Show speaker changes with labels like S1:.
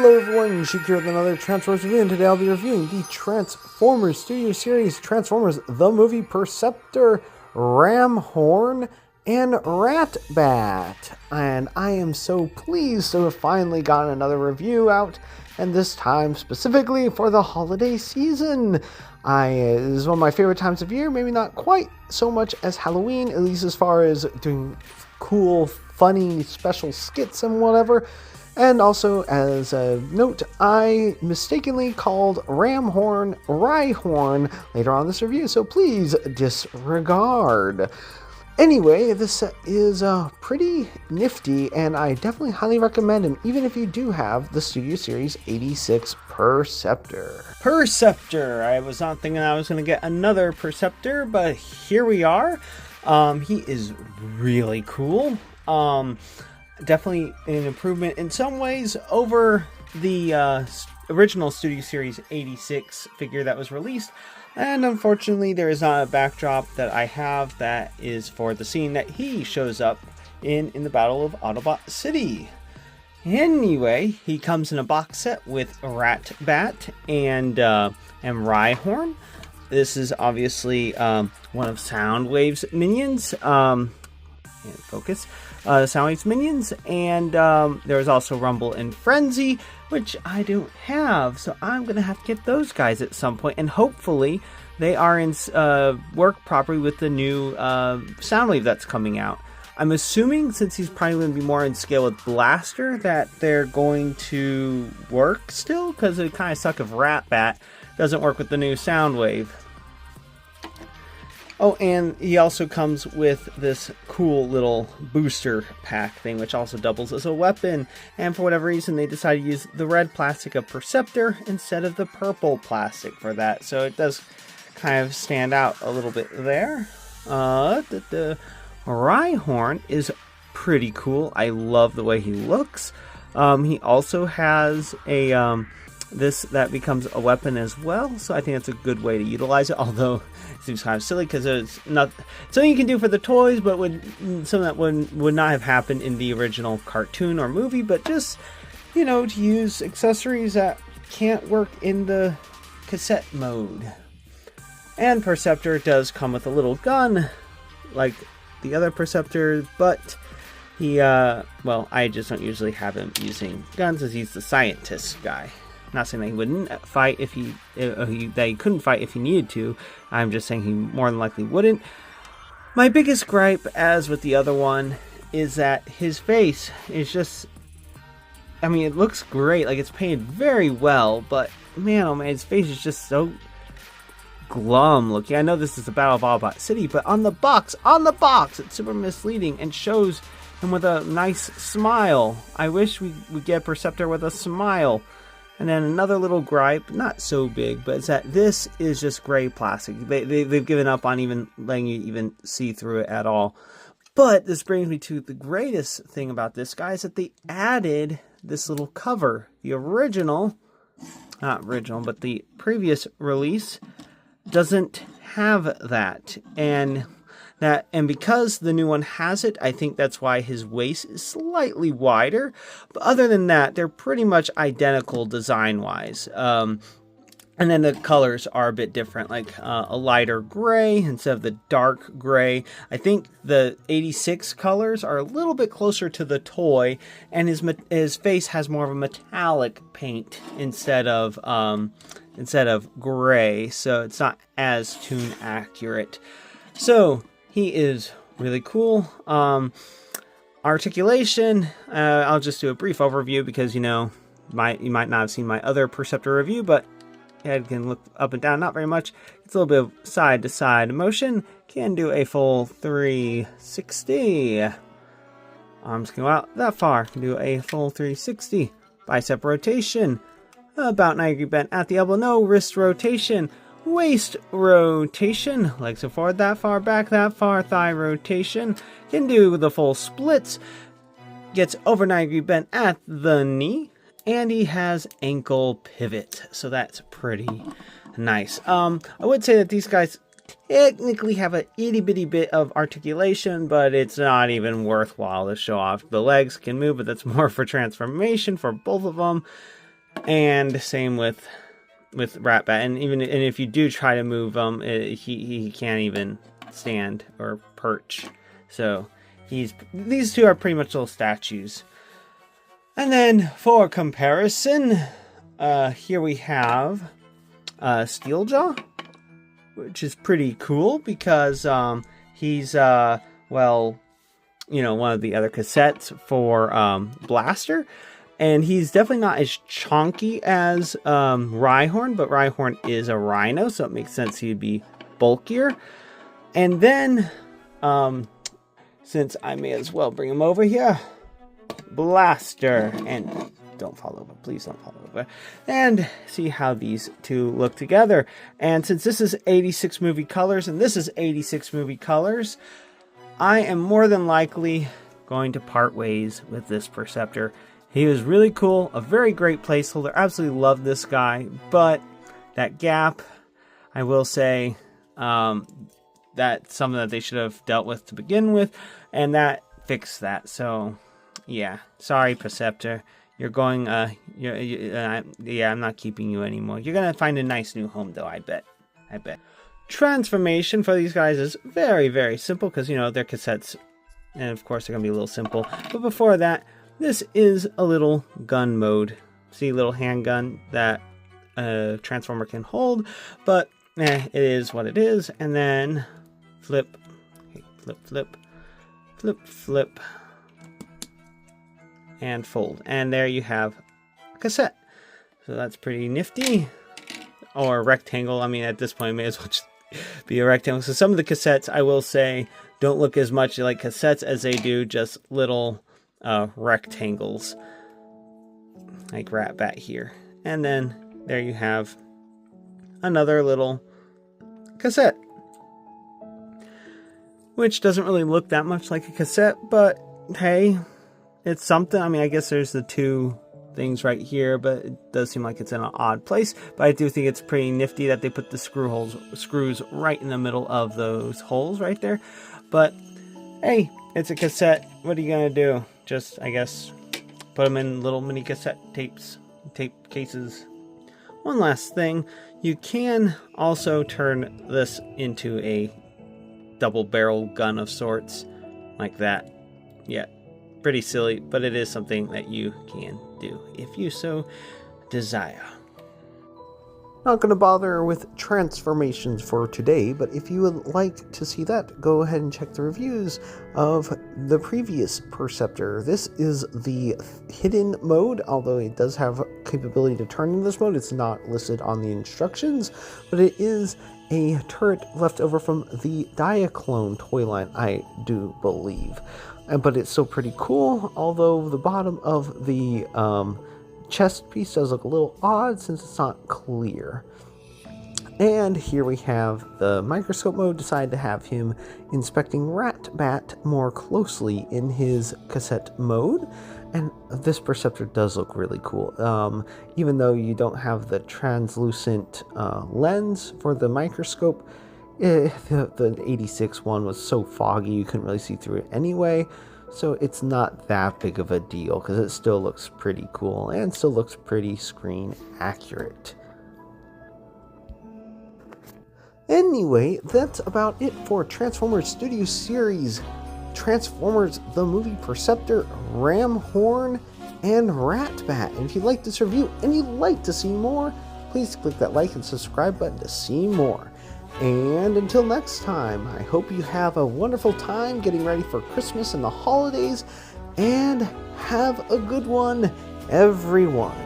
S1: Hello everyone, Sheik here with another Transformers review, and today I'll be reviewing the Transformers Studio Series Transformers the Movie Perceptor, Ramhorn, and Ratbat. And I am so pleased to have finally gotten another review out, and this time specifically for the holiday season. This is one of my favorite times of year, maybe not quite so much as Halloween, at least as far as doing cool, funny, special skits and whatever. And also, as a note, I mistakenly called Ramhorn Rhyhorn later on in this review, so please disregard. Anyway, this set is pretty nifty, and I definitely highly recommend him, even if you do have the Studio Series 86 Perceptor.
S2: Perceptor! I was not thinking I was going to get another Perceptor, but here we are. He is really cool. Definitely an improvement in some ways over the original Studio Series 86 figure that was released. And unfortunately, there is not a backdrop that I have that is for the scene that he shows up in the Battle of Autobot City. Anyway, he comes in a box set with Ratbat and Rhyhorn. This is obviously one of Soundwave's minions. Focus. Soundwave's minions, and there's also Rumble and Frenzy, which I don't have, so I'm gonna have to get those guys at some point, and hopefully they are in work properly with the new Soundwave that's coming out. I'm assuming, since he's probably going to be more in scale with Blaster, that they're going to work still, because it kind of suck if Ratbat doesn't work with the new Soundwave. Oh, and he also comes with this cool little booster pack thing, which also doubles as a weapon. And for whatever reason, they decided to use the red plastic of Perceptor instead of the purple plastic for that. So it does kind of stand out a little bit there. The Rhyhorn is pretty cool. I love the way he looks. He also has a this that becomes a weapon as well, so I think that's a good way to utilize it, although it seems kind of silly because it's not something you can do for the toys, but something that would not have happened in the original cartoon or movie, but just, you know, to use accessories that can't work in the cassette mode. And Perceptor does come with a little gun like the other Perceptor, but he well, I just don't usually have him using guns, as he's the scientist guy. Not saying that he wouldn't fight if that he couldn't fight if he needed to. I'm just saying he more than likely wouldn't. My biggest gripe, as with the other one, is that his face is just, I mean, it looks great, like it's painted very well, but man, oh man, his face is just so glum looking. I know this is the Battle of Autobot City, but on the box, it's super misleading and shows him with a nice smile. I wish we would get Perceptor with a smile. And then another little gripe, not so big, but it's that this is just gray plastic. They've given up on even letting you even see through it at all. But this brings me to the greatest thing about this guy, is that they added this little cover. The original, not original, but the previous release doesn't have that. And because the new one has it, I think that's why his waist is slightly wider. But other than that, they're pretty much identical design-wise. And then the colors are a bit different, like a lighter gray instead of the dark gray. I think the 86 colors are a little bit closer to the toy, and his face has more of a metallic paint instead of gray, so it's not as tune accurate. So he is really cool. Articulation, I'll just do a brief overview because, you know, you might not have seen my other Perceptor review, but head can look up and down, not very much. It's a little bit of side-to-side motion. Can do a full 360. Arms can go out that far. Can do a full 360. Bicep rotation. About 90 degree bent at the elbow. No wrist rotation. Waist rotation, legs go forward that far, back that far, thigh rotation, can do the full splits, gets over 90 degree bent at the knee, and he has ankle pivot, so that's pretty nice. I would say that these guys technically have a itty bitty bit of articulation, but it's not even worthwhile to show off. The legs can move, but that's more for transformation for both of them. And same with Ratbat. And if you do try to move him, he can't even stand or perch. So these two are pretty much little statues. And then for comparison, here we have Steeljaw, which is pretty cool because he's well, you know, one of the other cassettes for Blaster. And he's definitely not as chonky as Rhyhorn, but Rhyhorn is a rhino, so it makes sense he'd be bulkier. And then, since I may as well bring him over here, Blaster. And don't fall over, please don't fall over. And see how these two look together. And since this is 86 movie colors, and this is 86 movie colors, I am more than likely going to part ways with this Perceptor. He was really cool, a very great placeholder. Absolutely love this guy, but that gap, I will say, that's something that they should have dealt with to begin with, and that fixed that. So, yeah, sorry, Perceptor. You're going, yeah, I'm not keeping you anymore. You're gonna find a nice new home, though, I bet. Transformation for these guys is very, very simple because, you know, they're cassettes, and of course they're going to be a little simple. But before that, this is a little gun mode. See, little handgun that a Transformer can hold, but it is what it is. And then flip, flip, and fold. And there you have a cassette. So that's pretty nifty. Or a rectangle. I mean, at this point, it may as well just be a rectangle. So some of the cassettes, I will say, don't look as much like cassettes as they do just little rectangles. Like Ratbat here. And then there you have another little cassette. Which doesn't really look that much like a cassette, but hey, it's something. I mean, I guess there's the two things right here, but it does seem like it's in an odd place. But I do think it's pretty nifty that they put the screws right in the middle of those holes right there. But hey, it's a cassette. What are you gonna do? Just, I guess, put them in little mini cassette tape cases. One last thing, you can also turn this into a double barrel gun of sorts, like that. Yeah, pretty silly, but it is something that you can do if you so desire.
S1: Not going to bother with transformations for today, but if you would like to see that, go ahead and check the reviews of the previous Perceptor. This is the hidden mode, although it does have capability to turn in this mode. It's not listed on the instructions, but it is a turret left over from the Diaclone toy line, I do believe. But it's still pretty cool, although the bottom of the chest piece does look a little odd since it's not clear. And here we have the microscope mode. Decided to have him inspecting Ratbat more closely in his cassette mode. And this Perceptor does look really cool. Even though you don't have the translucent lens for the microscope, the 86 one was so foggy you couldn't really see through it anyway. So it's not that big of a deal because it still looks pretty cool and still looks pretty screen accurate. Anyway, that's about it for Transformers Studio Series Transformers the Movie Perceptor, Ramhorn, and Ratbat. And if you like this review and you'd like to see more, please click that like and subscribe button to see more. And until next time, I hope you have a wonderful time getting ready for Christmas and the holidays, and have a good one, everyone.